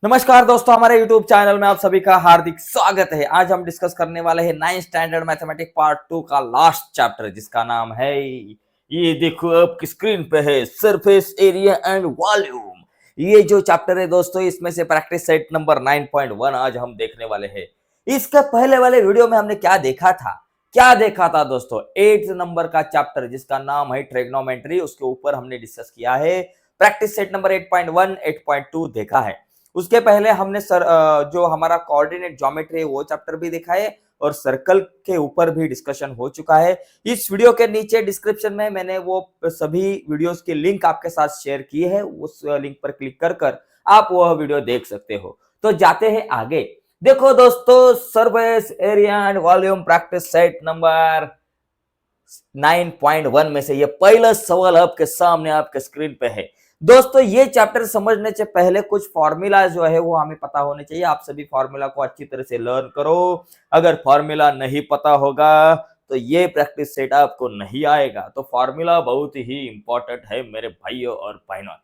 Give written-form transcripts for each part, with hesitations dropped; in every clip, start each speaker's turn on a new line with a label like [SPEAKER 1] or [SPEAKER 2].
[SPEAKER 1] नमस्कार दोस्तों, हमारे YouTube चैनल में आप सभी का हार्दिक स्वागत है। आज हम डिस्कस करने वाले हैं 9th स्टैंडर्ड मैथमेटिक्स पार्ट 2 का लास्ट चैप्टर, जिसका नाम है ये देखो आपकी स्क्रीन पे है सरफेस एरिया एंड वॉल्यूम। ये जो चैप्टर है दोस्तों, इसमें से प्रैक्टिस सेट नंबर 9.1 आज हम देखने वाले हैं। इसके पहले वाले वीडियो में हमने क्या देखा था दोस्तों? 8th नंबर का चैप्टर जिसका नाम है ट्रिग्नोमेट्री, उसके ऊपर हमने डिस्कस किया है। प्रैक्टिस सेट नंबर 8.1 8.2 देखा है। उसके पहले हमने जो हमारा कोऑर्डिनेट ज्योमेट्री है वो चैप्टर भी देखा है और सर्कल के ऊपर भी डिस्कशन हो चुका है। इस वीडियो के नीचे डिस्क्रिप्शन में मैंने वो सभी वीडियोस की लिंक आपके साथ शेयर की है, उस लिंक पर क्लिक कर आप वह वीडियो देख सकते हो। तो जाते हैं आगे। देखो दोस्तों, surface area and volume practice set number 9.1 में से ये पहला सवाल आपके सामने आपके स्क्रीन पे है। दोस्तों, ये चैप्टर समझने से पहले कुछ फॉर्मूला जो है वो हमें पता होने चाहिए। आप सभी फॉर्मूला को अच्छी तरह से लर्न करो। अगर फॉर्मूला नहीं पता होगा तो ये प्रैक्टिस सेट आपको नहीं आएगा। तो फॉर्मूला बहुत ही इंपॉर्टेंट है मेरे भाइयों और बहनों।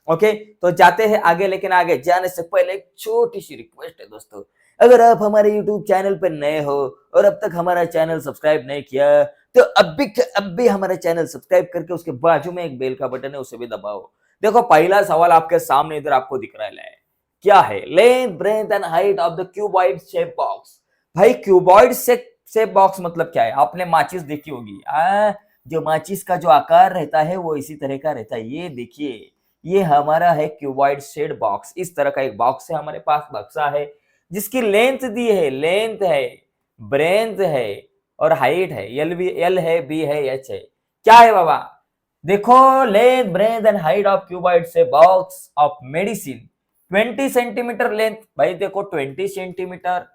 [SPEAKER 1] ओके, तो जाते हैं आगे। लेकिन आगे जाने से पहले एक छोटी सी रिक्वेस्ट है दोस्तों, अगर आप हमारे यूट्यूब चैनल पर नए हो और अब तक हमारा चैनल सब्सक्राइब नहीं किया तो अब भी हमारे चैनल सब्सक्राइब करके उसके बाजू में एक बेल का बटन है, उसे भी दबाओ। देखो, पहला सवाल आपके सामने इधर आपको दिख रहा है। क्या है? Length breadth and height of the cuboid shape box. भाई, क्यूबॉइड शेप बॉक्स मतलब क्या है? आपने माचिस देखी होगी। जो माचिस का जो आकार रहता है वो इसी तरह का रहता है। ये देखिए, ये हमारा है क्यूबॉइड शेप बॉक्स। इस तरह का एक बॉक्स है हमारे पास, बक्सा है जिसकी लेंथ दी है, लेंथ है, ब्रेथ है और हाइट है। एल है, बी है, एच है। क्या है बाबा? देखो, length breadth and height of cuboid से box of medicine 20 centimetre length. भाई देखो, 20 सेंटीमीटर।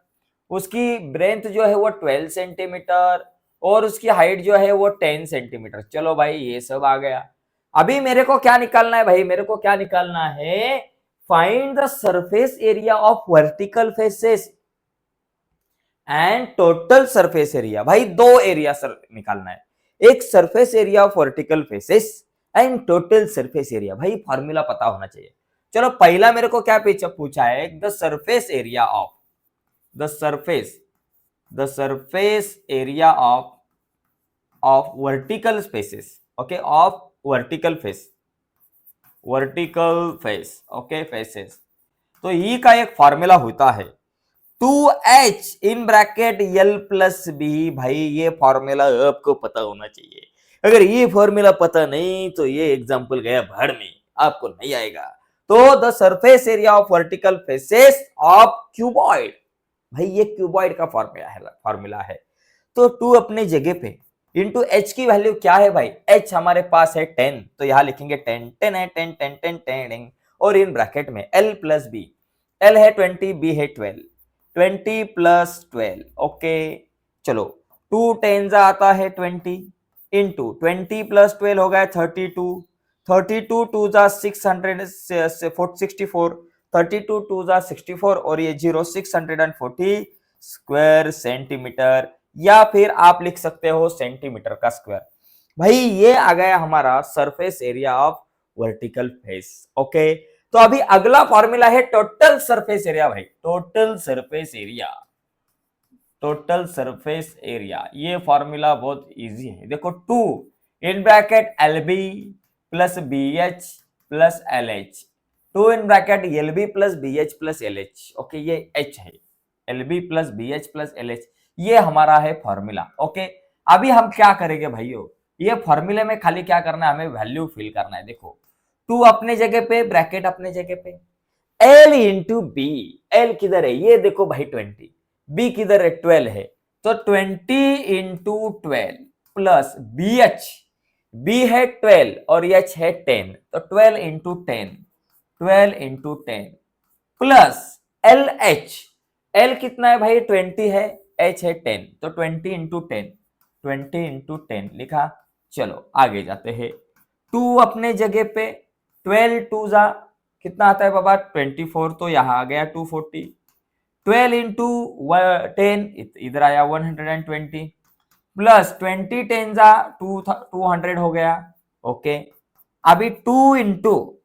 [SPEAKER 1] उसकी ब्रेथ जो है वो 12 सेंटीमीटर और उसकी हाइट जो है वो 10 सेंटीमीटर। चलो भाई, ये सब आ गया। अभी मेरे को क्या निकालना है भाई? मेरे को क्या निकालना है? Find the surface area of vertical faces and total surface area. भाई, दो एरिया निकालना है, एक surface area of vertical faces and total surface area. भाई, फॉर्मूला पता होना चाहिए। चलो, पहला मेरे को क्या पूछा है? The surface area of the surface area of vertical spaces. Okay, of vertical face okay, faces. तो ई का एक फॉर्मूला होता है 2h in bracket L plus B. भाई, ये फॉर्मूला आपको पता होना चाहिए। अगर ये फॉर्मूला पता नहीं तो ये एग्जांपल गया भाड़ में, आपको नहीं आएगा। तो the surface area of vertical faces of cuboid. भाई, ये क्यूबॉइड का फॉर्मूला है। तो 2 अपने जगह पे इंटू एच की वैल्यू क्या है भाई? एच हमारे पास है 10, तो यहां लिखेंगे 10। 10 है, 10 10 10 10 और इन ब्रैकेट में एल प्लस बी। एल है 20, बी है 12, 20 प्लस 12। ओके, चलो, 2 10 आता है 20 इंटू 20 प्लस 12 हो गया 32। 32 2 जा 600 64, 32 2 जा 64 और ये 0 640 स्क्वायर सेंटीमीटर, या फिर आप लिख सकते हो सेंटीमीटर का स्क्वायर। भाई, ये आ गया हमारा surface area of vertical face. Okay, तो अभी अगला फॉर्मूला है टोटल सरफेस एरिया। भाई, टोटल सरफेस एरिया ये फॉर्मूला बहुत इजी है। देखो, 2 in bracket L B plus B H plus L H. 2 in bracket L B plus B H plus L H. Okay, ये एच है, L B plus B H plus L H, ये हमारा है formula. Okay, अभी हम क्या करेंगे भाइयों? ये फॉर्मूले में खाली क्या करना है? हमें वैल्यू फिल करना है। देखो, 2 अपने जगह पे, ब्रैकेट अपने जगह पे, एल इंटू बी। एल किधर है? ये देखो भाई 20, बी किधर है? 12 है। तो 20 into 12 plus B H, B है 12 और एच है 10, तो 12 into 10, 12 into 10 plus L H. L कितना है भाई? 20 है, एच है 10, तो 20 इंटू 10, 20 इंटू 10 लिखा। चलो आगे जाते हैं। 2 अपने जगह पे, 12 2 जा कितना आता है बाबा? 24, तो यहां आ गया 240। 12 इंटू 10 इधर आया 120 प्लस 20 10 जा 200 हो गया। ओके, अभी 2 इंटू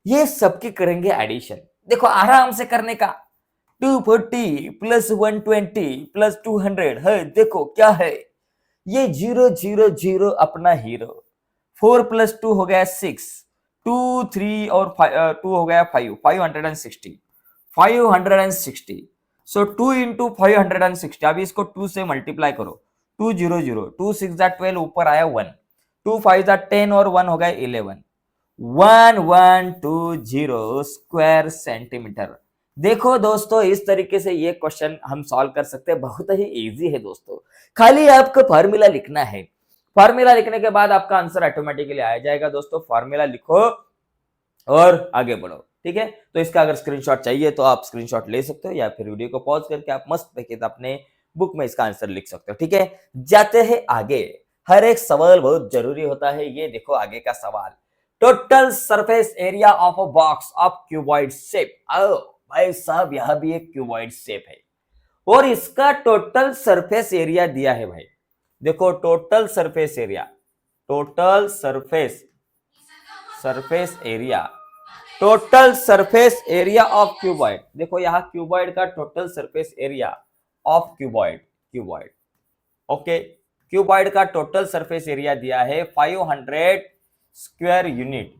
[SPEAKER 1] ये सबकी करेंगे एडिशन। देखो आराम से करने का। 240 प्लस 120 प्लस 200 है, देखो क्या है ये 0 0 0 अपना हीरो। 4 प्लस 2 हो गया 6, 2 3 और 2 हो गया 5, 560, 560। सो 2 इंटू 560, अभी इसको 2 से मल्टीप्लाई करो। 2 0 0, 2 6 12, ऊपर आया 1, 2 5 10 और 1 हो गया 11, 1120 स्क्वायर सेंटीमीटर। देखो दोस्तों इस तरीके से ये क्वेश्चन हम सॉल्व कर सकते हैं, बहुत ही इजी है दोस्तों। खाली आपको फॉर्मूला लिखना है, फॉर्मूला लिखने के बाद आपका आंसर ऑटोमेटिकली आ जाएगा दोस्तों। फॉर्मूला लिखो और आगे बढ़ो, ठीक है। तो इसका अगर स्क्रीनशॉट चाहिए तो आप स्क्रीनशॉट ले सकते हो, या फिर वीडियो को पॉज करके आप मस्त तरीके से अपने बुक में इसका आंसर लिख सकते हो, ठीक है। जाते हैं आगे, हर एक सवाल बहुत जरूरी होता है। ये देखो आगे का सवाल, total surface area of a box of cuboid shape. आओ भाई साहब, यहां भी एक क्यूबॉइड शेप है और इसका टोटल सरफेस एरिया दिया है भाई। देखो total surface area, total surface area, total surface area of cuboid. देखो यहाँ क्यूबॉइड का total surface area of cuboid, okay. Cuboid का टोटल सरफेस एरिया दिया है 500 स्क्वायर यूनिट,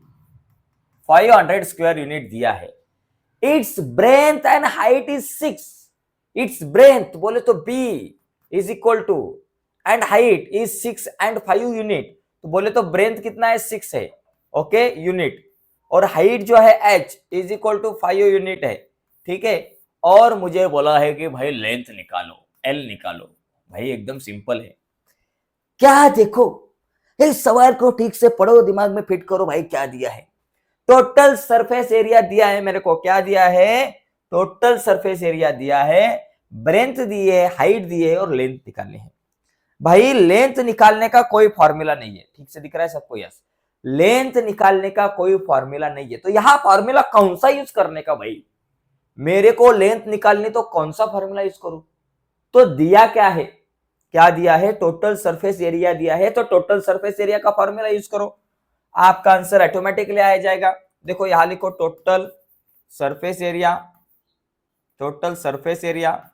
[SPEAKER 1] 500 स्क्वायर यूनिट दिया है। Its breadth and height is 6, its breadth बोले तो b is equal to and height is 6 and 5 unit, तो बोले तो ब्रेथ कितना है 6 है, ओके यूनिट, और हाइट जो है h is equal to 5 unit है, ठीक है। और मुझे बोला है कि भाई लेंथ निकालो, l निकालो। भाई एकदम सिंपल है, क्या देखो इस सवाल को ठीक से पढ़ो, दिमाग में फिट करो भाई। क्या दिया है, टोटल सरफेस एरिया दिया है मेरे को, क्या दिया है, टोटल सरफेस एरिया दिया है, ब्रेथ दी है, हाइट दी है और लेंथ निकालनी है। भाई लेंथ निकालने का कोई फॉर्मूला नहीं है, ठीक से दिख रहा है सबको, यस। लेंथ निकालने का कोई फॉर्मूला नहीं है, तो यहां फॉर्मूला कौन सा यूज करने का भाई, मेरे को लेंथ निकालनी तो कौन सा फॉर्मूला यूज करूं। तो दिया क्या है, क्या दिया है, टोटल सरफेस एरिया दिया है, तो टोटल सरफेस एरिया का फॉर्मूला यूज करो, आपका आंसर ऑटोमेटिकली आ जाएगा। देखो यहां लिखो total surface area, total surface area,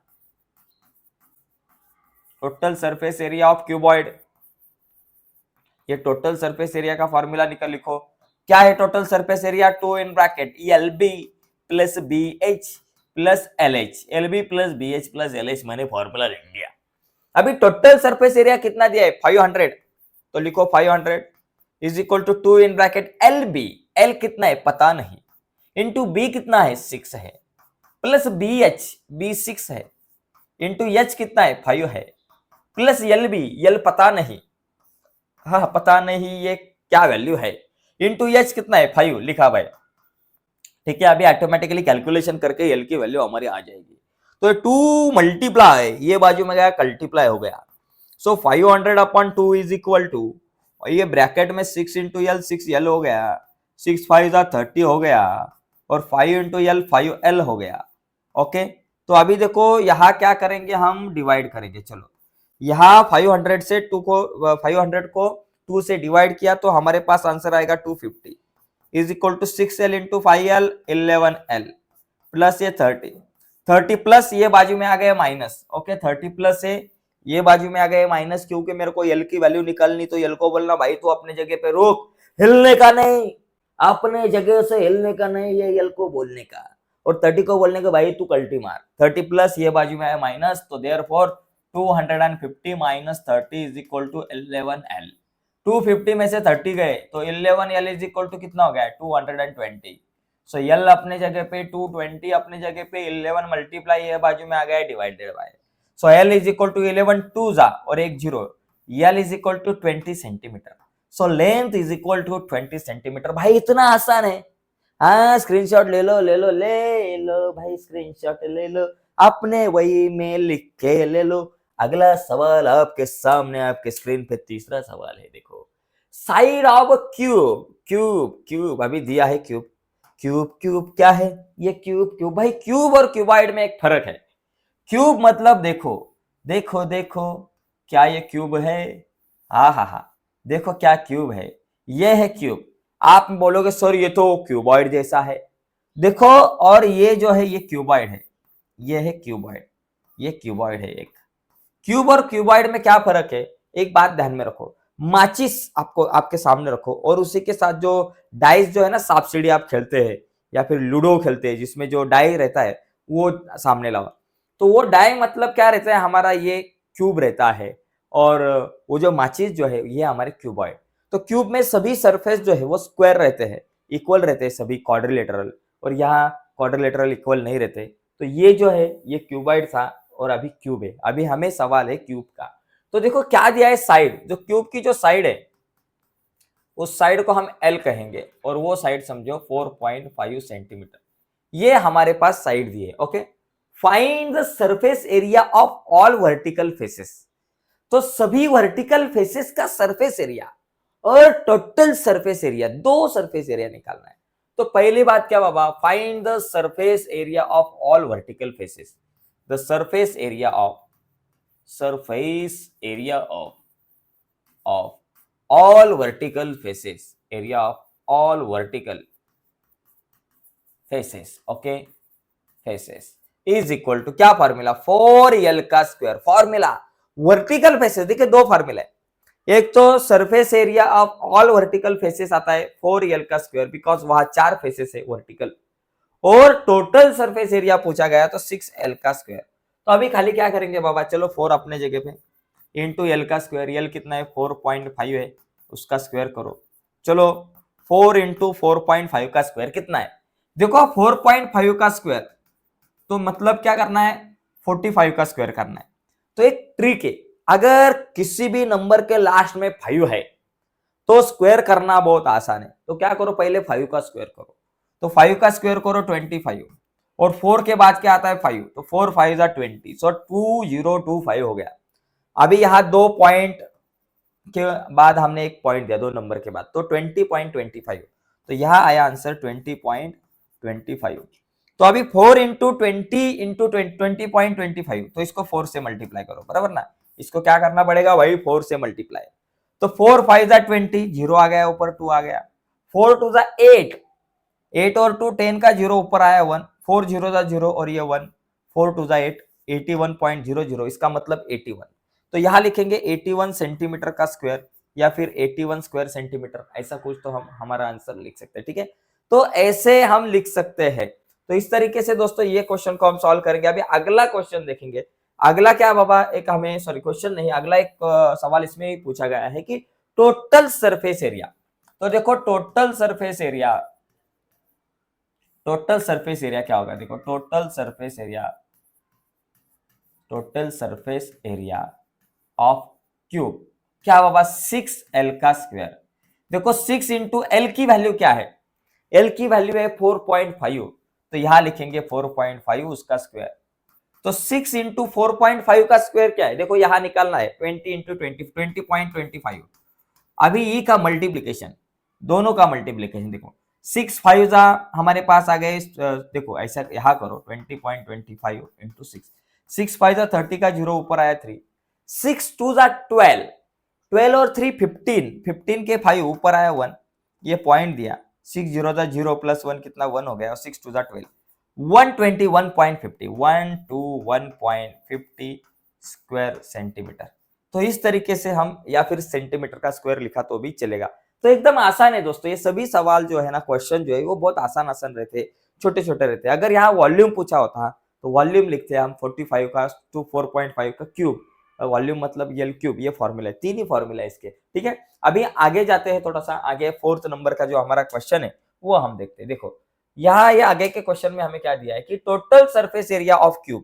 [SPEAKER 1] total surface area of cuboid. ये टोटल सरफेस एरिया का फॉर्मूला निकल लिखो, क्या है total surface area, 2 in bracket LB plus BH plus LH, LB plus BH plus LH, मैंने फॉर्मूला लिख दिया। अभी टोटल सरफेस एरिया कितना दिया है 500, तो लिखो 500 is equal to 2 in bracket LB, L कितना है पता नहीं, इंटू B कितना है 6 है, प्लस BH, B 6 है, इंटू H कितना है 5 है, प्लस LB, L पता नहीं, हाँ पता नहीं ये क्या वैल्यू है, इंटू H कितना है 5 लिखा भाई, ठीक है। अभी ऑटोमेटिकली कैलकुलेशन करके L की वैल्यू हमारी आ जाएगी। तो 2 मल्टीप्लाई, ये बाजू में गया कल्टीप्लाई हो गया, सो 500 अपॉन 2 इज इक्वल टू, ये ब्रैकेट में 6 इंटू L, 6L हो गया, 6 5 30 हो गया, और 5 इंटू L 5L हो गया, ओके। तो अभी देखो यहाँ क्या करेंगे, हम डिवाइड करेंगे। चलो यहाँ 500 से 2 को 500 को 2 से डिवाइड किया तो हमारे पास आंसर आएगा 250 is equal to 6L into 5L 11L plus ये 30 प्लस ये बाजू में आ गए माइनस, ओके। 30 प्लस है ये बाजू में आ गए माइनस, क्योंकि मेरे को L की वैल्यू निकालनी, तो L को बोलना भाई तू अपने जगह पे रोक, हिलने का नहीं, अपने जगह से हिलने का नहीं, ये L को बोलने का, और 30 को बोलने का भाई तू कल्टी मार। 30 प्लस ये बाजू में आया माइनस, तो therefore 250 minus 30 is equal to 11L। 250 में से 30 गए तो 11L इज इक्वल टू कितना हो गया 220। सो L अपने जगह पे 220 अपने जगह पे, 11 मल्टीप्लाई ये बाजू में आ गया divided by, so L is equal to 11 2 जा और एक 0, L is equal to 20 centimetre. So length is equal to 20 centimetre. भाई इतना आसान है, हाँ स्क्रीनशॉट ले लो ले लो ले लो भाई, स्क्रीनशॉट ले लो, अपने वही में लिख के ले लो। अगला सवाल आपके सामने, आपके स्क्रीन पे तीसरा सवाल है, देखो साइड ऑफ क्यूब, क्यूब अभी दिया है क्यूब, क्यूब क्या है ये क्यूब भाई, क्यूब और क्यूबॉइड में एक फर्क है। क्यूब मतलब देखो क्या ये क्यूब है, हाँ देखो क्या क्यूब है, ये है क्यूब। आप बोलोगे सर ये तो क्यूबॉइड जैसा है, देखो, और ये जो है ये क्यूबॉइड है, ये है क्यूबॉइड, ये क्यूबॉइड है। एक क्यूब और क्यूबॉइड में क्या फर्क है, एक बात ध्यान में रखो। माचिस आपको आपके सामने रखो और उसी के साथ जो डाइस जो है ना, सांप सीढ़ी आप खेलते हैं या फिर लूडो खेलते हैं जिसमें जो डाई रहता है वो सामने लाओ, तो वो डाई मतलब क्या रहता है, हमारा ये क्यूब रहता है और वो जो माचिस जो है ये हमारे क्यूबॉइड। तो क्यूब में सभी सरफेस जो है वो स्क्वायर रहते हैं, इक्वल रहते हैं सभी क्वाड्रिलेटरल, और यहाँ क्वाड्रिलेटरल इक्वल नहीं रहते। तो ये जो है ये क्यूबॉइड था और अभी क्यूब है। अभी हमें सवाल है क्यूब का। तो देखो क्या दिया है, साइड, जो क्यूब की जो साइड है उस साइड को हम एल कहेंगे और वो साइड समझो 4.5 सेंटीमीटर, ये हमारे पास साइड दी है। Okay, find the surface area of all vertical faces. तो सभी वर्टिकल फेसेस का सरफेस एरिया और टोटल सरफेस एरिया, दो सरफेस एरिया निकालना है। तो पहली बात क्या बाबा, find the surface area of all vertical faces. The surface area of all vertical faces, area of all vertical faces, okay, faces is equal to क्या फॉर्मूला, 4l का स्क्वायर। फॉर्मूला वर्टिकल फेसेस, देखिए दो formula है, एक तो surface area of all vertical faces आता है 4l का स्क्वायर, बिकॉज वहां 4 फेसेस है वर्टिकल, और टोटल सरफेस एरिया पूछा गया तो 6l का स्क्वायर। तो अभी खाली क्या करेंगे बाबा, चलो 4 अपने जगह पे इंटू एल का स्क्वायर, एल कितना है 4.5 है, उसका स्क्वायर करो। चलो 4 इंटू 4.5 का स्क्वायर कितना है, देखो 4.5 का स्क्वायर तो मतलब क्या करना है, 45 का स्क्वायर करना है। तो एक ट्रिक है, अगर किसी भी नंबर के लास्ट में 5 है तो स्क्वायर करना बहुत आसान है। तो क्या करो, पहले 5 का स्क्वायर करो, तो 5 का स्क्वायर करो 25, और 4 के बाद क्या आता है 5, तो 4 5 20, सो 2025 हो गया। अभी यहाँ 2 पॉइंट के बाद हमने एक पॉइंट दिया, 2 नंबर के बाद, तो 20.25, तो यहाँ आया आंसर 20.25। तो अभी 4 इंटू 20.25, तो इसको 4 से मल्टीप्लाई करो, बराबर ना, इसको क्या करना पड़ेगा, वही 4 से मल्टीप्लाई। तो 4 5 20, जीरो आ गया ऊपर, 2 आ गया, 4 2 8, 8 और 2 10 का जीरो ऊपर आया 1, 4 0 0 और ये 1, 4 2 8, 81.00, इसका मतलब 81। तो यहां लिखेंगे 81 सेंटीमीटर का स्क्वायर या फिर 81 स्क्वायर सेंटीमीटर, ऐसा कुछ तो हम हमारा आंसर लिख सकते हैं। ठीक है, तो ऐसे हम लिख सकते हैं। तो इस तरीके से दोस्तों ये क्वेश्चन को हम सॉल्व करेंगे। अभी अगला क्वेश्चन देखेंगे। अगला क्या बाबा, एक हमें सॉरी क्वेश्चन नहीं, अगला एक सवाल इसमें ही पूछा गया है कि टोटल सरफेस एरिया। तो देखो total surface area, total surface area क्या होगा, देखो total surface area of cube क्या बाबा, 6l का स्क्वायर। देखो 6 इंटू एल की वैल्यू क्या है, एल की वैल्यू है 4.5, तो यहां लिखेंगे 4.5 उसका स्क्वायर। तो 6 इंटू 4.5 का स्क्वायर क्या है, देखो यहां निकालना है 20 इंटू 20.25। अभी ई का मल्टीप्लीकेशन, दोनों का मल्टीप्लीकेशन देखो, 6 5 जा हमारे पास आ गए, देखो ऐसा यहां करो 20.25 इंटू 6, 6 5 जा 30 का जीरो ऊपर आया 3, 6 2 जा 12, 12 और 3 15, 15 के 5 ऊपर आया 1, ये पॉइंट दिया, 6 0 जा 0 प्लस 1 कितना 1 हो गया, और 6 2 जा 12, 121.50, 121.50 स्क्वायर सेंटीमीटर। तो इस तरीके से हम, या फिर सेंटीमीटर का स्क्वायर लिखा तो भी चलेगा। तो एकदम आसान है दोस्तों, ये सभी सवाल जो है ना, क्वेश्चन जो है वो बहुत आसान आसान रहते, छोटे छोटे रहते। अगर यहाँ वॉल्यूम पूछा होता तो वॉल्यूम लिखते हैं हम 45 का टू 4.5 का क्यूब, वॉल्यूम मतलब यल क्यूब, ये फॉर्मूला है, 3 ही फॉर्मूला है इसके। ठीक है, अभी आगे जाते हैं, थोड़ा सा आगे 4th नंबर का जो हमारा क्वेश्चन है वो हम देखते हैं। देखो यहाँ ये आगे के क्वेश्चन में हमें क्या दिया है कि total surface area of cube.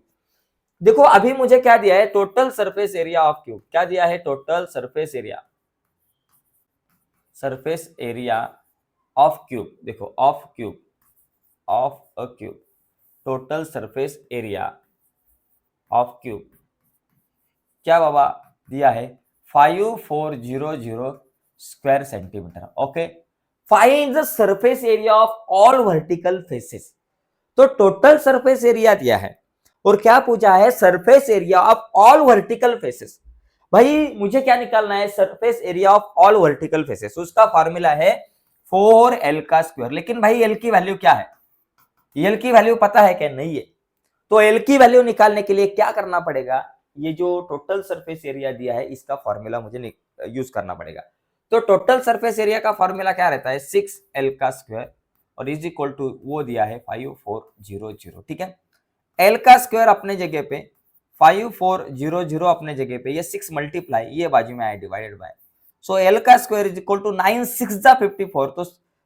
[SPEAKER 1] देखो अभी मुझे क्या दिया है, total surface area of cube क्या दिया है, total surface area of cube. देखो of a cube, total surface area of cube क्या बाबा दिया है, 5400 square centimetre. Okay, find the surface area of all vertical faces. तो टोटल सरफेस एरिया दिया है और क्या पूछा है, surface area of all vertical faces. भाई मुझे क्या निकालना है, surface area of all vertical faces, उसका फॉर्मूला है 4l का स्क्वायर। लेकिन भाई l की वैल्यू क्या है, एल की वैल्यू पता है क्या? नहीं है। तो एल की वैल्यू निकालने के लिए क्या करना पड़ेगा, ये जो टोटल सरफेस एरिया दिया है इसका फॉर्मूला मुझे यूज करना पड़ेगा। तो टोटल सरफेस एरिया का फॉर्मूला क्या रहता है, 6L का स्क्वायर और इज इक्वल टू वो दिया है 5400, ठीक है। एल का स्क्वायर अपने जगह पे 5400 अपने जगह पे, ये 6 मल्टीप्लाई ये बाजू में आया डिवाइडेड बाय, सो एल का स्क्वायर इज इक्वल टू 9 6 जा 54, तो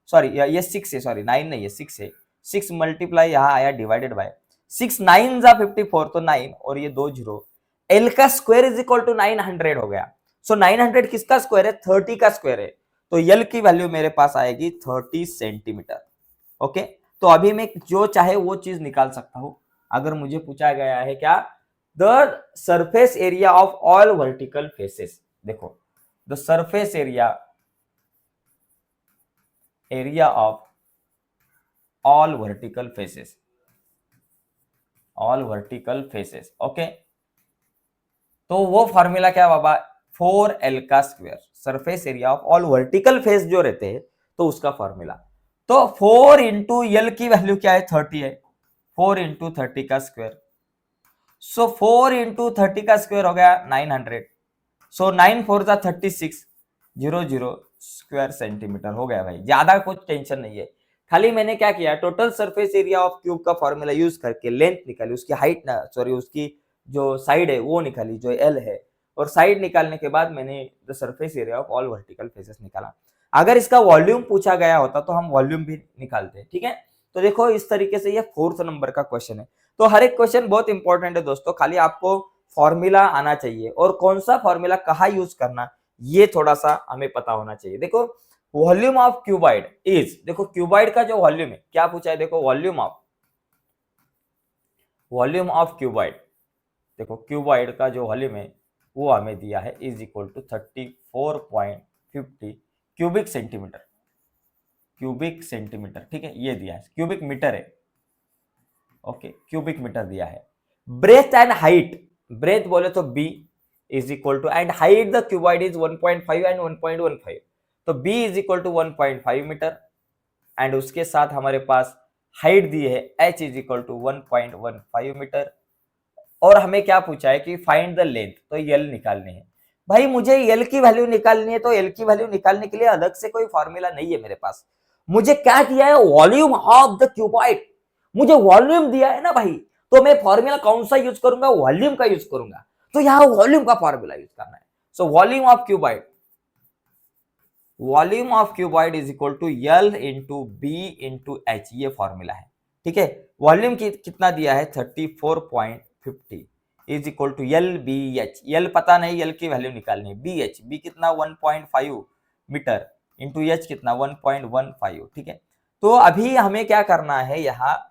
[SPEAKER 1] सॉरी ये 6 है, सॉरी 9 नहीं है 6 है, 6 मल्टीप्लाई यहाँ आया डिवाइडेड बाय 6 9 जा 54, तो 9 और ये 2 जीरो, एल का स्क्वायर इज इक्वल टू 900 हो गया। सो 900 किसका स्क्वायर है, 30 का स्क्वायर है, तो एल की वैल्यू मेरे पास आएगी 30 सेंटीमीटर। ओके, तो अभी मैं जो चाहे वो चीज निकाल सकता हूं। अगर मुझे पूछा गया है क्या, the surface area of all vertical faces, देखो the surface area of all vertical faces, all vertical faces, okay. तो वो फॉर्मूला क्या बाबा, 4L का square, surface area of all vertical face जो रहते हैं तो उसका फॉर्मूला, तो 4 इंटू एल की वैल्यू क्या है, 30 है, 4 इंटू 30 का स्क्वायर, सो 4 इंटू 30 का स्क्वायर हो गया 900, सो 9 4 जा 36 00 स्क्वायर सेंटीमीटर हो गया भाई। ज्यादा कुछ टेंशन नहीं है, खाली मैंने क्या किया, total surface area of cube का फॉर्मूला यूज करके लेंथ निकाली, उसकी हाइट ना सॉरी उसकी जो साइड है वो निकाली जो एल है, और साइड निकालने के बाद मैंने the surface area of all vertical faces निकाला। अगर इसका वॉल्यूम पूछा गया होता तो हम वॉल्यूम भी निकालते, ठीक है। तो देखो इस तरीके से ये 4th नंबर का क्वेश्चन है। तो हर एक क्वेश्चन बहुत इंपॉर्टेंट है दोस्तों, खाली आपको फॉर्मूला आना चाहिए और कौन सा फॉर्मूला कहाँ यूज करना ये थोड़ा सा हमें पता होना चाहिए। देखो वॉल्यूम ऑफ क्यूबॉइड इज, देखो क्यूबॉइड का जो वॉल्यूम है क्या पूछा है, देखो वॉल्यूम ऑफ क्यूबॉइड, देखो क्यूबॉइड का जो वॉल्यूम है वो हमें दिया है is equal to 34.50 cubic centimetre, ठीक है, ये दिया है, क्यूबिक मीटर है, ओके क्यूबिक मीटर दिया है। ब्रेथ एंड हाइट, ब्रेथ बोले तो b is equal to, and height the cuboid is 1.5 and 1.15, तो b is equal to 1.5 metre, and उसके साथ हमारे पास हाइट दी है h is equal to 1.15 metre, और हमें क्या पूछा है कि फाइंड द लेंथ, तो एल निकालनी है। भाई मुझे एल की वैल्यू निकालनी है, तो एल की वैल्यू निकालने के लिए अलग से कोई फॉर्मूला नहीं है मेरे पास, मुझे क्या दिया है, वॉल्यूम ऑफ द क्यूबॉइड, मुझे वॉल्यूम दिया है ना भाई, तो मैं फॉर्मूला कौन सा यूज करूंगा, वॉल्यूम का यूज करूंगा, तो यहां वॉल्यूम का फॉर्मूला यूज करना है। So volume of cuboid is equal to L into B into H, ये फॉर्मूला है, ठीक है। वॉल्यूम कितना दिया है 34.50 is equal to L B H, L पता नहीं, एल की वैल्यू निकालनी है, बी एच, बी कितना 1.5 मीटर इंटू एच कितना 1.15, ठीक है। तो अभी हमें क्या करना है, यहाँ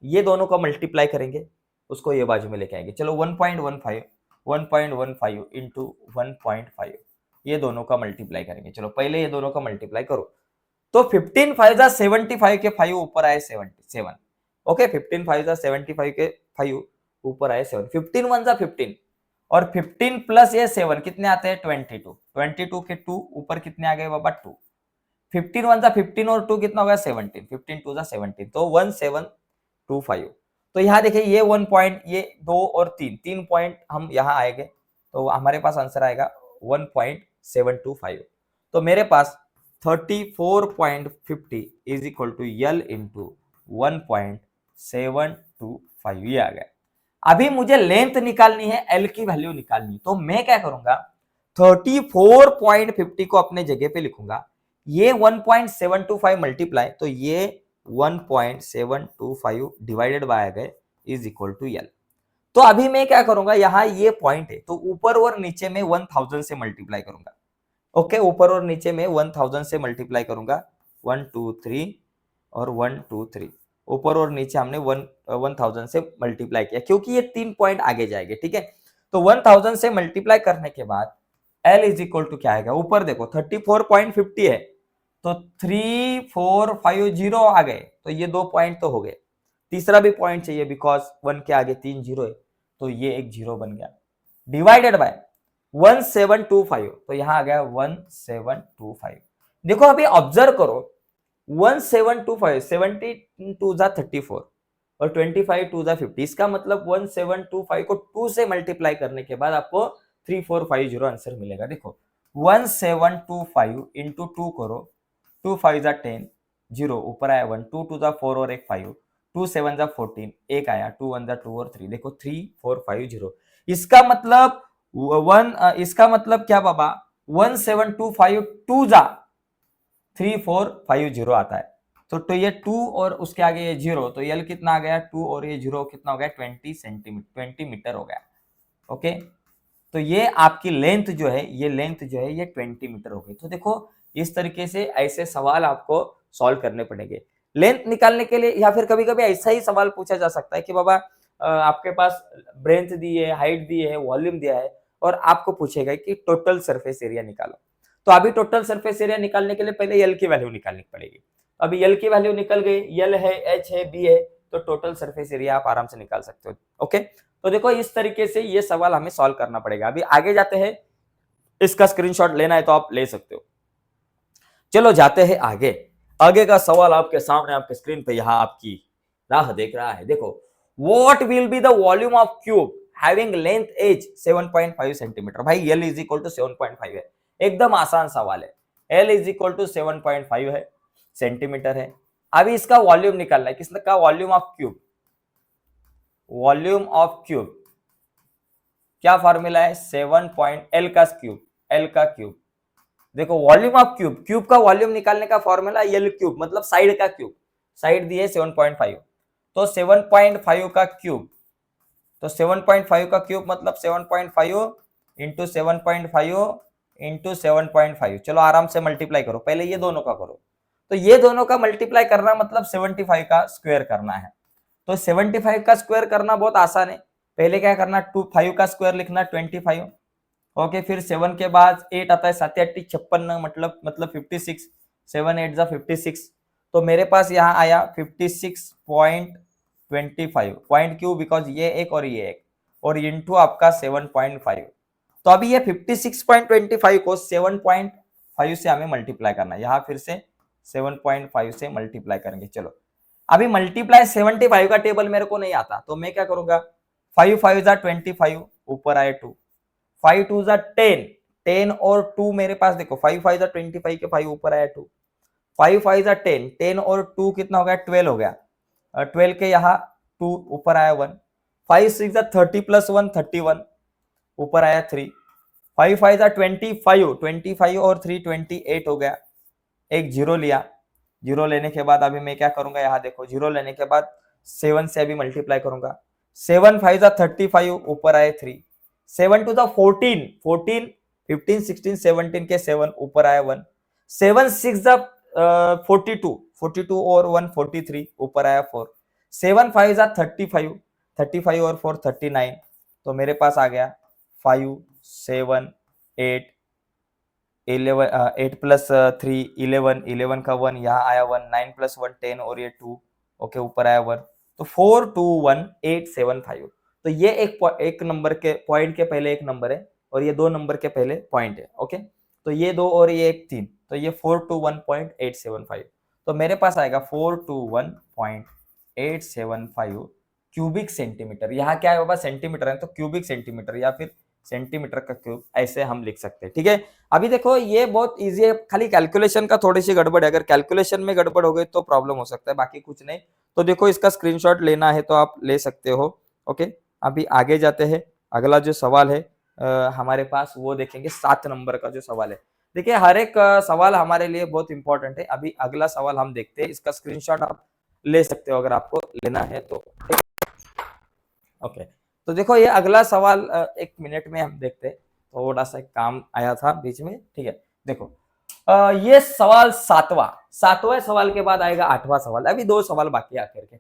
[SPEAKER 1] ये दोनों को मल्टीप्लाई करेंगे, उसको ये बाजू में लेके आएंगे, चलो 1.15 इंटू 1.5 ये दोनों का मल्टीप्लाई करेंगे, चलो पहले ये दोनों का मल्टीप्लाई करो, तो 15 5 जा 75 के 5 ऊपर आए 77, ओके 15 5 जा 75 के 5 ऊपर आए 7, 15 1 जा 15 और 15 प्लस ये 7 कितने आते हैं 22 के 2 ऊपर कितने आ गए बाबा 2, 15 1 जा 15 और 2 कितना हो गया 17, 15 2 जा 17, तो 1725। तो यहाँ देखिए ये 1 पॉइंट, ये 2 और 3 पॉइंट हम यहाँ आएंगे, तो हमारे पास आंसर आएगा 1.725। तो मेरे पास 34.50 is equal to L into 1.725 ये आ गया। अभी मुझे लेंथ निकालनी है, एल की वैल्यू निकालनी, तो मैं क्या करूंगा 34.50 को अपने जगह पे लिखूंगा, ये 1.725 मल्टीप्लाई, तो ये 1.725 डिवाइडेड बाय गए इज इक्वल टू एल। तो अभी मैं क्या करूंगा, यहाँ ये पॉइंट है तो ऊपर और नीचे में 1000 से मल्टीप्लाई करूंगा, ओके ऊपर और नीचे में 1000 से मल्टीप्लाई करूंगा, 1 2 3 और 1 2 3, ऊपर और नीचे हमने 1000 से मल्टीप्लाई किया क्योंकि ये 3 पॉइंट आगे जाएंगे, ठीक है। तो 1000 से मल्टीप्लाई करने के बाद L इज इक्वल टू क्या आएगा, ऊपर देखो 34.50 है तो 3450 आ गए, तो ये 2 पॉइंट तो हो गए, तीसरा भी पॉइंट चाहिए बिकॉज 1 के आगे 3 जीरो है, तो ये एक जीरो बन गया, डिवाइडेड बाय 1725, तो यहां आ गया 1725। देखो अभी ऑब्जर्व करो 1725, 72 जा 34, और 25 टू द 50, इसका मतलब 1725 को 2 से मल्टीप्लाई करने के बाद आपको 3450 आंसर मिलेगा। देखो 1725 इंटू 2 करो, 2 5 जा 10, 0 ऊपर आया 1, 2 टू द 4 और एक 5, 2 7 जा 14, एक आया, 2 1 जा 2 और 3, देखो 3450। इसका मतलब इसका मतलब क्या बाबा, 1725 2 जा 3450 आता है। तो ये 2 और उसके आगे ये 0, तो यल कितना आ गया 2 और ये 0 कितना हो गया 20 सेंटीमीटर, 20 मीटर हो गया। ओके, तो ये आपकी लेंथ जो है, ये लेंथ जो है ये 20 मीटर हो गई। तो देखो इस तरीके से ऐसे सवाल आपको सॉल्व करने पड़ेंगे लेंथ निकालने के लिए, या फिर कभी कभी ऐसा ही सवाल पूछा जा सकता है कि बाबा आपके पास ब्रेथ दी है, हाइट दी है, वॉल्यूम दिया है और आपको पूछेगा कि टोटल सरफेस एरिया निकालो। तो अभी टोटल सरफेस एरिया निकालने के लिए पहले यल की वैल्यू निकालनी पड़ेगी। अभी यल की वैल्यू निकल गई, यल है, एच है, बी है, तो टोटल सरफेस एरिया आप आराम से निकाल सकते हो। ओके, तो देखो इस तरीके से ये सवाल हमें सॉल्व करना पड़ेगा। अभी आगे जाते हैं, इसका स्क्रीनशॉट लेना है तो आप ले सकते हो। चलो जाते हैं आगे। आगे का सवाल आपके सामने आपके स्क्रीन पे यहां आपकी राह देख रहा है। देखो, what will be the volume of cube having length edge 7.5 centimetre. भाई L इज इक्वल टू 7.5 है, एकदम आसान सवाल है। L इज इक्वल टू 7.5 है, सेंटीमीटर है। अभी इसका वॉल्यूम निकालना है, किसका volume of cube, volume of cube क्या फॉर्मूला है, 7 L का क्यूब, L का क्यूब। देखो वॉल्यूम ऑफ क्यूब, क्यूब का वॉल्यूम निकालने का फॉर्मूला L क्यूब, मतलब साइड का क्यूब, साइड दी है 7.5, तो 7.5 का क्यूब, तो 7.5 का क्यूब मतलब 7.5 इंटू 7.5 इंटू 7.5। चलो आराम से मल्टीप्लाई करो, पहले ये दोनों का करो। तो ये दोनों का मल्टीप्लाई करना मतलब 75 का स्क्वायर करना है। तो 75 का स्क्वायर करना बहुत आसान है। पहले क्या करना, 5 का स्क्वायर लिखना 25। ओके, फिर 7 के बाद 8 आता है, 7 8 56, मतलब 56, 7 8 जा 56। तो मेरे पास यहाँ आया 56.25 पॉइंट क्यों, बिकॉज ये एक और ये एक, और इंटू आपका 7.5। तो अभी ये 56.25 को 7.5 से हमें मल्टीप्लाई करना है। यहाँ फिर से 7.5 से मल्टीप्लाई करेंगे। चलो अभी मल्टीप्लाई 75 का टेबल मेरे को नहीं आता, तो मैं क्या करूंगा, 5 5 जा 25, ऊपर आए 2, 5 2 जा 10, 10 और 2 मेरे पास देखो, 5 5 जा 25 के 5 ऊपर आया 2, 5 5 जा 10, 10 और 2 कितना हो गया 12 हो गया, 12 के यहाँ 2 ऊपर आया 1, 5 6 जा 30 प्लस 1 31, ऊपर आया 3, 5 5 जा 25, 25 और 3 28 हो गया, एक जीरो लिया, जीरो लेने के बाद अभी मैं क्या करूंगा, यहाँ देखो जीरो लेने के बाद 7 से अभी मल्टीप्लाई करूंगा, 7 5 जा 35, ऊपर आए 3, 7 टू द 14, 14 15 16 17 के 7 ऊपर आया 1, 7 6 जा 42, 42 और 1 43, ऊपर आया 4, 7 5 जा 35, 35 और 4 39, तो मेरे पास आ गया 5 7 8 11 8 प्लस 3 11, 11 का 1 यहाँ आया 1, 9 प्लस 1 10 और ये 2, ओके ऊपर आया 1, तो 4 2 1 8 7 5। तो ये एक नंबर के पॉइंट के पहले एक नंबर है और ये 2 नंबर के पहले पॉइंट है। ओके, तो ये 2 और ये एक 3, तो ये 421.875। तो मेरे पास आएगा 421.875 क्यूबिक सेंटीमीटर। यहाँ क्या है बाबा, सेंटीमीटर है तो क्यूबिक सेंटीमीटर या फिर सेंटीमीटर का क्यूब, ऐसे हम लिख सकते हैं। ठीक है, अभी देखो ये बहुत इजी है, खाली कैलकुलेशन का थोड़ी सी गड़बड़ है। अगर कैलकुलेशन में गड़बड़ हो गई तो प्रॉब्लम हो सकता है, बाकी कुछ नहीं। तो देखो इसका स्क्रीनशॉट लेना है तो आप ले सकते हो। ओके, अभी आगे जाते हैं। अगला जो सवाल है हमारे पास वो देखेंगे 7 नंबर का जो सवाल है। देखिए हर एक सवाल हमारे लिए बहुत इंपॉर्टेंट है। अभी अगला सवाल हम देखते हैं, इसका स्क्रीनशॉट आप ले सकते हो अगर आपको लेना है तो। ओके, तो देखो ये अगला सवाल 1 मिनट में हम देखते हैं, थोड़ा सा काम आया था बीच में। ठीक है, देखो ये सवाल 7वां सवाल के बाद आएगा 8वां सवाल। अभी 2 सवाल बाकी आखिर के।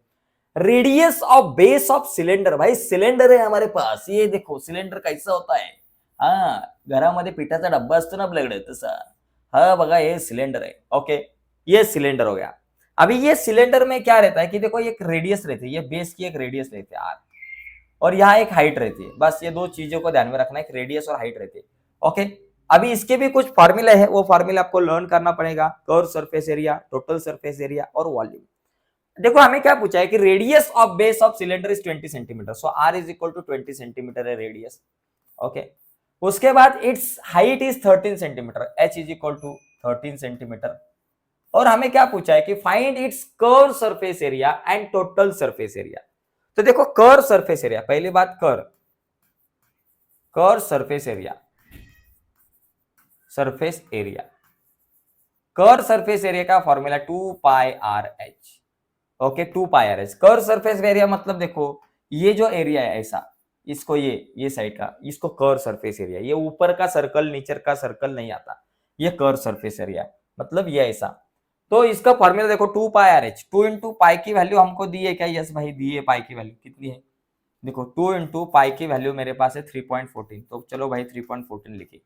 [SPEAKER 1] Radius of base of cylinder, भाई सिलेंडर है हमारे पास, ये देखो सिलेंडर कैसा होता है, घरामध्ये पिठाचा डब्बा असतो ना आपल्याकडे तसा, हा बघा ये सिलेंडर है। ओके, ये सिलेंडर हो गया। अभी ये सिलेंडर में क्या रहता है कि देखो एक रेडियस रहती है, ये बेस की एक रेडियस रहती है आर, और यहाँ एक हाइट रहती है। बस ये 2 चीजों को ध्यान में रखना है, एक रेडियस और हाइट रहती है। ओके, अभी इसके भी कुछ फार्मूले हैं, वो फार्मूला आपको लर्न करना पड़ेगा। Curve surface area, total surface area और वॉल्यूम। देखो हमें क्या पूछा है कि radius of base of cylinder is 20 centimetre, so R is equal to 20 centimetre है रेडियस। ओके, उसके बाद its height is 13 centimetre, H is equal to 13 centimetre. और हमें क्या पूछा है कि find its curve surface area and total surface area. तो देखो कर्व सरफेस एरिया, पहली बात curve surface area, surface area, curve surface area का formula 2 pi R H. Okay, 2 pi R H. Curve surface area मतलब देखो ये जो area है ऐसा, इसको ये साइड का, इसको कर्व सरफेस एरिया, ये ऊपर का सर्कल नीचे का सर्कल नहीं आता, ये कर्व सरफेस एरिया मतलब ये ऐसा। तो इसका फॉर्मूला देखो 2 pi R H, 2 into pi की वैल्यू हमको दी है क्या? यस भाई दी है, पाई की वैल्यू कितनी है देखो, 2 इंटू पाई की वैल्यू मेरे पास है 3.14, तो चलो भाई 3.14 लिखी।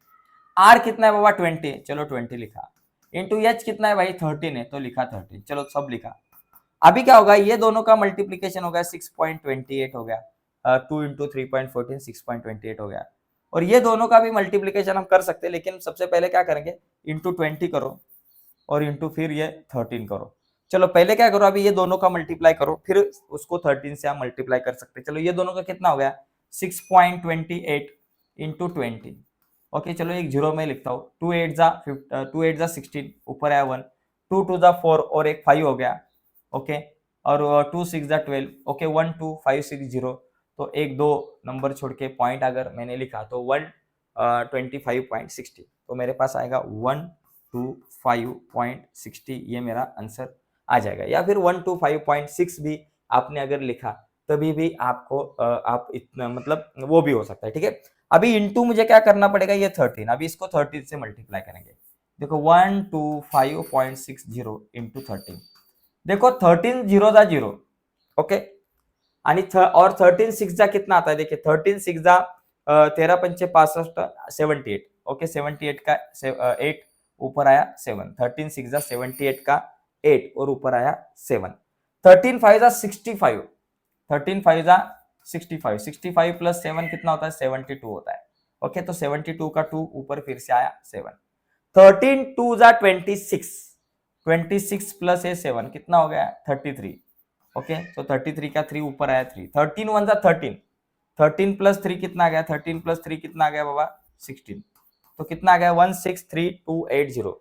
[SPEAKER 1] आर कितना है बाबा 20, चलो 20 लिखा। इंटू एच कितना है भाई 13 है, तो लिखा 13, चलो सब लिखा। अभी क्या होगा, ये दोनों का मल्टीप्लीकेशन हो गया 6.28 हो गया, 2 इंटू 3.14 6.28 हो गया। और ये दोनों का भी मल्टीप्लीकेशन हम कर सकते हैं, लेकिन सबसे पहले क्या करेंगे, इंटू 20 करो और इंटू फिर ये 13 करो। चलो पहले क्या करो, अभी ये दोनों का मल्टीप्लाई करो, फिर उसको 13 से हम मल्टीप्लाई कर सकते हैं। चलो ये दोनों का कितना हो गया 6.28 इंटू 20। ओके, चलो एक जीरो में लिखता हूँ, 2 8 जा 16, ऊपर आया 1, 2 2 जा 4 और एक 5 हो गया। ओके, और 2 6 जा 12। ओके, 1 2 5 6 0, तो एक दो नंबर छोड़ के पॉइंट अगर मैंने लिखा तो 125.60, तो मेरे पास आएगा 125.60, ये मेरा आंसर आ जाएगा। या फिर 125.6 भी आपने अगर लिखा तभी भी आपको आप इतना मतलब वो भी हो सकता है, ठीक है। अभी इंटू मुझे क्या करना पड़ेगा, ये 13, अभी इसको 13 से मल्टीप्लाई करेंगे। देखो 125.60 इंटू 13, देखो 13 जीरो जा जीरो। ओके, आणि और 13 6 जा कितना आता है, देखिए 13 6 जा 13 पंचे 65 78। ओके, 78 का 8 ऊपर आया 7, 13 6 जा 78 का 8 और ऊपर आया 7, 13 5 जा 65, 13 5 जा 65, 65 प्लस 7 कितना होता है 72 होता है। ओके, तो 72 का 2 ऊपर फिर से आया 7, 13 2 जा 26, 26 प्लस है 7 कितना हो गया 33। ओके, तो 33 का 3 ऊपर आया 3, 13 1 जा 13, 13 प्लस 3 कितना आ गया, 13 प्लस 3 कितना आ गया बाबा 16, तो कितना आ गया 163,280।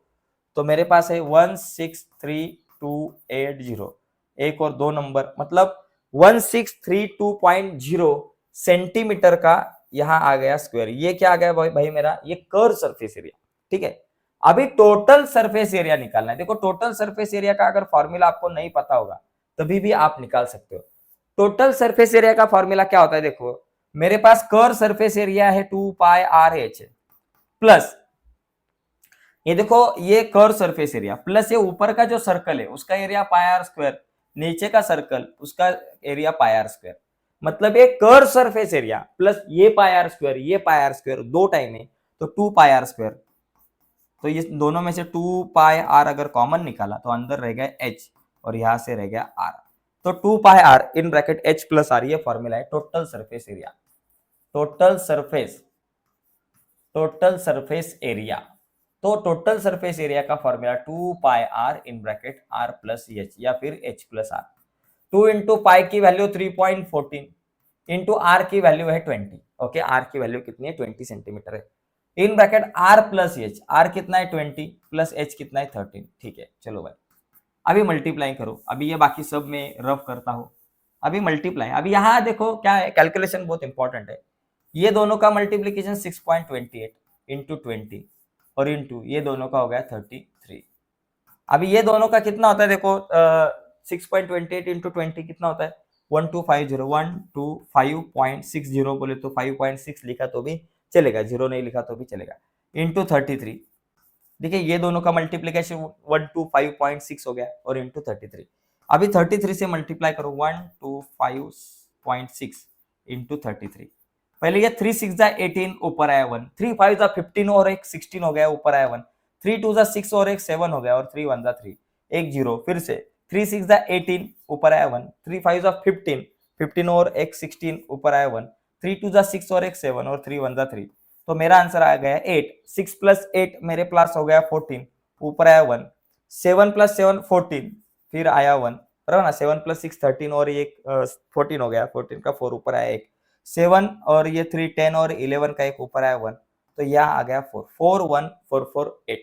[SPEAKER 1] तो मेरे पास है 163,280, एक और दो नंबर मतलब 1632.0 सेंटीमीटर का यहां आ गया स्क्वायर। ये क्या आ गया भाई मेरा, ये कर्व सरफेस एरिया, ठीक है। अभी टोटल सरफेस एरिया निकालना है। देखो टोटल सरफेस एरिया का अगर फॉर्मूला आपको नहीं पता होगा तभी भी आप निकाल सकते हो। टोटल सरफेस एरिया का फॉर्मूला क्या होता है, देखो मेरे पास कर्व सरफेस एरिया है 2 पाई आर एच प्लस ये देखो ये कर्व सरफेस एरिया प्लस ये ऊपर का जो सर्कल है उसका एरिया पाई आर स्क्वायर, नीचे का सर्कल उसका एरिया पाई आर स्क्वायर, मतलब ये कर्व सरफेस एरिया प्लस ये पाई आर स्क्वायर, ये पाई आर स्क्वायर दो टाइम है तो 2 पाई आर स्क्वायर। तो ये दोनों में से 2 पाई आर अगर कॉमन निकाला तो अंदर रह गया एच और यहां से रह गया आर, तो 2 pi R in bracket H plus R, ये फॉर्मूला है total surface area. Total surface area, तो टोटल सरफेस एरिया का formula 2 pi R in bracket R plus H या फिर H plus R. 2 into pi की value 3.14 into R की value है 20। Okay, are की वैल्यू कितनी है 20 सेंटीमीटर है। In bracket R plus H, R कितना है 20 प्लस एच कितना है 13, ठीक है। चलो भाई अभी मल्टीप्लाई करो, अभी ये बाकी सब मैं रफ करता हूं। अभी मल्टीप्लाई, अभी यहां देखो क्या है, कैलकुलेशन बहुत इंपॉर्टेंट है। ये दोनों का मल्टीप्लीकेशन 6.28 इंटू 20 और इंटू ये दोनों का हो गया 33। अभी ये दोनों का कितना होता है देखो 6.28 इंटू 20 कितना होता है 1250, 125.60 बोले तो 5.6 लिखा तो भी चलेगा, जीरो नहीं लिखा तो भी चलेगा, इंटू 33। देखिए ये दोनों का मल्टीप्लीकेशन 125.6 हो गया और इंटू 33। अभी 33 से मल्टीप्लाई करो 125.6 इंटू 33। पहले ये 3 6 जा 18 ऊपर आया 1, 3 5 जा 15 और एक 16 हो गया ऊपर आया 1, 3 2 जा 6 और एक 7 हो गया और 3 1 जा 3, एक जीरो फिर से 3 6 जा 18 ऊपर आया 1, 3 5 जा 15, 15 और एक 16 ऊपर आया 1, 3 2 जा 6 और एक 7 और 3 1 जा 3, तो मेरा आंसर आ गया 8। 6 प्लस 8 मेरे पास हो गया 14, ऊपर आया 1, 7 प्लस 7 14 फिर आया 1, बराबर ना, 7 + 6 13 और ये 14 हो गया, 14 का 4 ऊपर आया एक, 7 और ये 3 10 और 11 का एक ऊपर आया 1, तो यहाँ आ गया 4 4 1 4 4 8,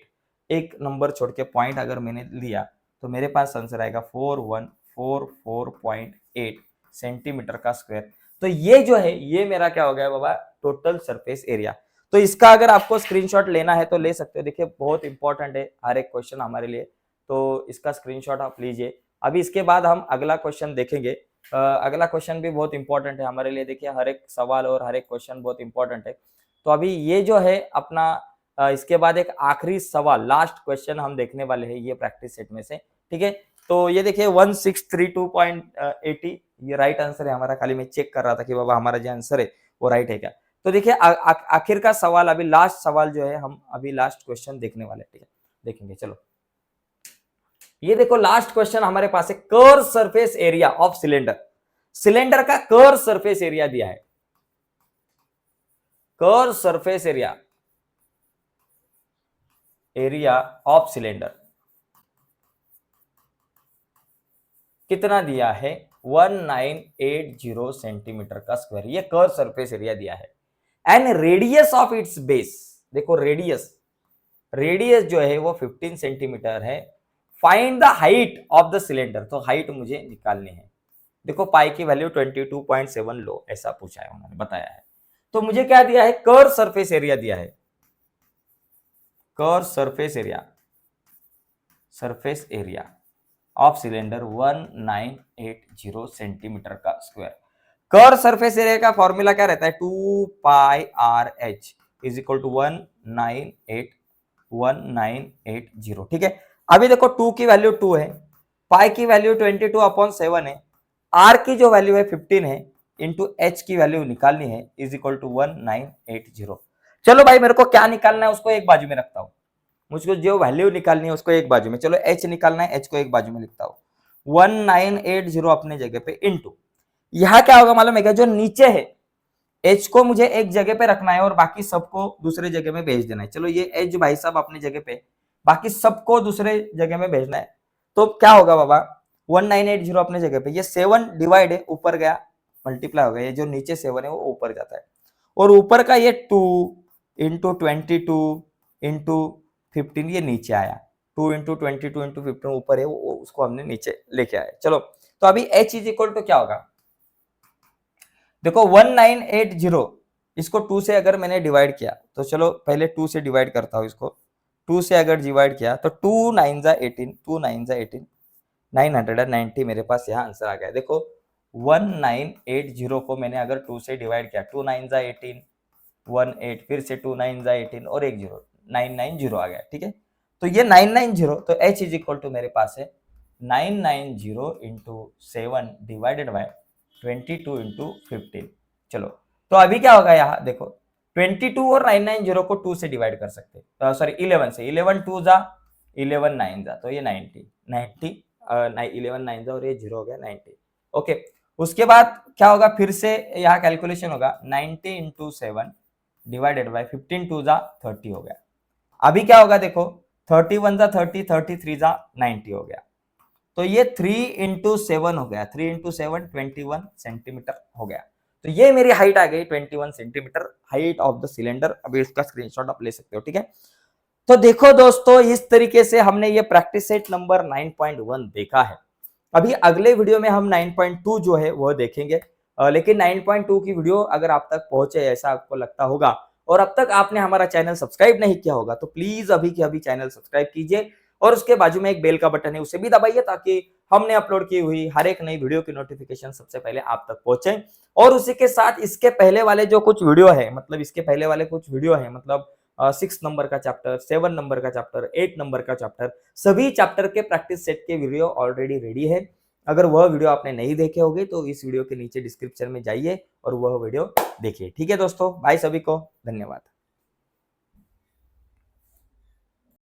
[SPEAKER 1] एक नंबर छोड़ के पॉइंट अगर मैंने लिया तो मेरे पास आंसर आएगा 4144.8 सेंटीमीटर का स्क्वायर। तो ये जो है ये मेरा क्या हो गया बाबा, टोटल सरफेस एरिया। तो इसका अगर आपको स्क्रीनशॉट लेना है तो ले सकते हो, देखिए बहुत इंपॉर्टेंट है हर एक क्वेश्चन हमारे लिए, तो इसका स्क्रीनशॉट आप लीजिए। अभी इसके बाद हम अगला क्वेश्चन देखेंगे, अगला क्वेश्चन भी बहुत इंपॉर्टेंट है हमारे लिए, देखिए हर एक सवाल और हर एक क्वेश्चन बहुत इंपॉर्टेंट है। तो अभी ये जो है अपना इसके बाद एक आखिरी सवाल, लास्ट क्वेश्चन हम देखने वाले हैं ये प्रैक्टिस सेट में से, ठीक है। तो ये देखिए 1632.80 ये राइट आंसर है हमारा, खाली मैं चेक कर रहा था कि बाबा हमारा जो आंसर है वो राइट है क्या। तो देखिए आखिर का सवाल, अभी लास्ट सवाल जो है हम अभी लास्ट क्वेश्चन देखने वाले, ठीक है, देखेंगे। चलो ये देखो लास्ट क्वेश्चन हमारे पास है, curve surface area of cylinder. Cylinder का कर्व सरफेस एरिया दिया है, curve surface area of cylinder कितना दिया है, 1980 सेंटीमीटर का स्क्वायर, ये कर्व सरफेस एरिया दिया है। And radius of its base, देखो रेडियस जो है वो 15 सेंटीमीटर है। Find the height of the cylinder, तो हाइट मुझे निकालनी है। देखो पाई की वैल्यू 22.7 लो, ऐसा पूछा है उन्होंने, बताया है। तो मुझे क्या दिया है, कर्व सरफेस एरिया दिया है, curve surface area of cylinder 1980 centimetre का स्क्वायर। कर्व सरफेस एरिया का फॉर्मूला क्या रहता है, 2πRh इज इक्वल टू 1980, ठीक है। अभी देखो 2 की वैल्यू 2 है, पाई की वैल्यू 22/7 है, आर की जो वैल्यू है 15 है, इंटू एच की वैल्यू निकालनी है, इज इक्वल टू 1980। चलो भाई मेरे को क्या निकालना है उसको एक बाजू में रखता हूं, मुझको जो वैल्यू निकालनी है उसको एक बाजू में, चलो एच निकालना है, एच को एक बाजू में लिखता हूं, 1980 अपने जगह पे, इंटू यहां क्या होगा मालूम है क्या, जो नीचे है एच को मुझे एक जगह पे रखना है और बाकी सबको दूसरे जगह में भेज देना है। चलो ये एच भाई साहब अपनी जगह पे, बाकी सबको दूसरे जगह में भेजना है। तो क्या होगा बाबा, 1980 अपने जगह पे, ये 7 डिवाइड है, ऊपर गया मल्टीप्लाई हो गया, ये जो नीचे 7 है वो ऊपर जाता है, और ऊपर का ये 2 इंटू 22 इंटू 15 ये नीचे आया, 2 इंटू 22 इंटू 15 ऊपर है, वो उसको हमने नीचे लेके आया। चलो तो अभी h इज इक्वल टू क्या होगा, देखो 1980 इसको 2 से अगर मैंने डिवाइड किया, तो चलो पहले 2 से डिवाइड करता हूं इसको, 2 से अगर डिवाइड किया तो 2 9 जा 18, 2 9 जा 18, 990 मेरे पास यहाँ आंसर आ गया। देखो 1980 को मैंने अगर 2 से डिवाइड किया, 2 9 जा 18, 18, फिर से 2 9 जा 18 और एक 0, 990 आ गया, ठीक है। तो ये 990, तो h इज इक्वल टू मेरे पास है 990 इंटू 7 डिवाइडेड बाय 22 इंटू 15। चलो तो अभी क्या होगा, यहाँ देखो 22 और 990 को 2 से डिवाइड कर सकते हैं, सॉरी 11 से, 11 2 जा 11 9 जा, तो ये 90 11 9 जा और ये 0 हो गया 90, ओके। उसके बाद क्या होगा, फिर से यहाँ कैलकुलेशन होगा, 90 इंटू 7 डिवाइडेड बाय 15 2 जा 30 हो गया। अभी क्या होगा देखो, 31 जा 30, 33 जा 90 हो गया, तो ये 3 इंटू 7 हो गया, 3 इंटू 7 21 सेंटीमीटर हो गया। तो ये मेरी हाइट आ गई 21 centimetre, height of the cylinder. अभी इसका स्क्रीनशॉट आप ले सकते हो, ठीक है। तो देखो दोस्तों, इस तरीके से हमने ये प्रैक्टिस सेट नंबर 9.1 देखा है। अभी अगले वीडियो में हम 9.2 जो है वो देखेंगे, लेकिन 9.2 की वीडियो अगर आप तक पहुंचे ऐसा आपको लगता होगा और अब तक आपने हमारा चैनल सब्सक्राइब नहीं किया होगा, तो प्लीज अभी के अभी चैनल सब्सक्राइब कीजिए और उसके बाजू में एक बेल का बटन है उसे भी दबाइए, ताकि हमने अपलोड की हुई हर एक नई वीडियो की नोटिफिकेशन सबसे पहले आप तक पहुंचे। और उसी के साथ इसके पहले वाले जो कुछ वीडियो है, मतलब इसके पहले वाले कुछ वीडियो है, मतलब 6 नंबर का चैप्टर, 7 नंबर का चैप्टर, 8 नंबर का चैप्टर, सभी चैप्टर के प्रैक्टिस सेट के वीडियो ऑलरेडी रेडी है। अगर वह वीडियो आपने नहीं देखे होंगे तो इस वीडियो के नीचे डिस्क्रिप्शन में जाइए और वह वीडियो देखिए, ठीक है दोस्तों। बाय सभी को, धन्यवाद।